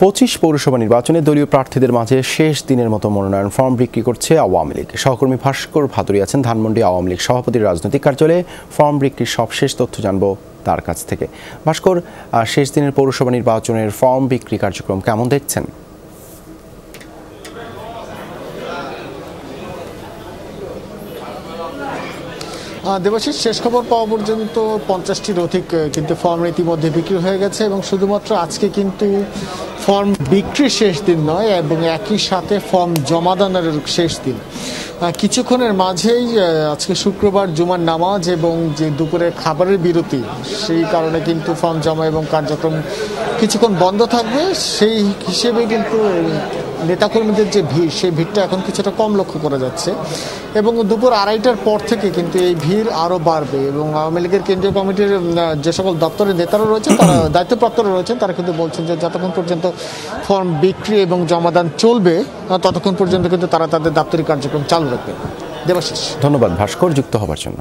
25 পৌরসভা নির্বাচনে দলীয় প্রার্থীদের মাঝে শেষ দিনের মতো মনোনয়ন ফর্ম বিক্রি করছে আওয়ামী লীগ। সহকর্মী ভাস্কর ভাদুরী আছেন ধানমন্ডি আওয়ামী লীগ সভাপতির রাজনৈতিক কার্যালয়ে। ফর্ম বিক্রির সবশেষ তথ্য জানবো তার কাছ থেকে। ভাস্কর, শেষ দিনের পৌরসভা নির্বাচনের ফর্ম বিক্রি কার্যক্রম কেমন দেখছেন? দেবাশিস, শেষ খবর পাওয়া পর্যন্ত 50টির অধিক কিন্তু ফর্ম ইতিমধ্যে বিক্রি হয়ে গেছে এবং শুধুমাত্র আজকে কিন্তু ফর্ম বিক্রির শেষ দিন নয় এবং একই সাথে ফর্ম জমাদানের শেষ দিন। কিছুক্ষণের মাঝেই আজকে শুক্রবার জুমার নামাজ এবং যে দুপুরের খাবারের বিরতি, সেই কারণে কিন্তু ফর্ম জমা এবং কার্যক্রম কিছুক্ষণ বন্ধ থাকবে। সেই হিসেবে কিন্তু নেতাকর্মীদের যে ভিড়, সেই ভিড়টা এখন কিছুটা কম লক্ষ্য করা যাচ্ছে এবং দুপুর 2:30টার পর থেকে কিন্তু এই ভিড় আরও বাড়বে এবং আওয়ামী লীগের কেন্দ্রীয় কমিটির যে সকল দপ্তরের নেতারা রয়েছেন, তারা দায়িত্বপ্রাপ্তরা রয়েছেন, তারা কিন্তু বলছেন যে যতক্ষণ পর্যন্ত ফর্ম বিক্রি এবং জমাদান চলবে ততক্ষণ পর্যন্ত কিন্তু তারা তাদের দাপ্তরিক কার্যক্রম চালু রাখবে। দেবাশিস, ধন্যবাদ ভাস্কর যুক্ত হবার জন্য।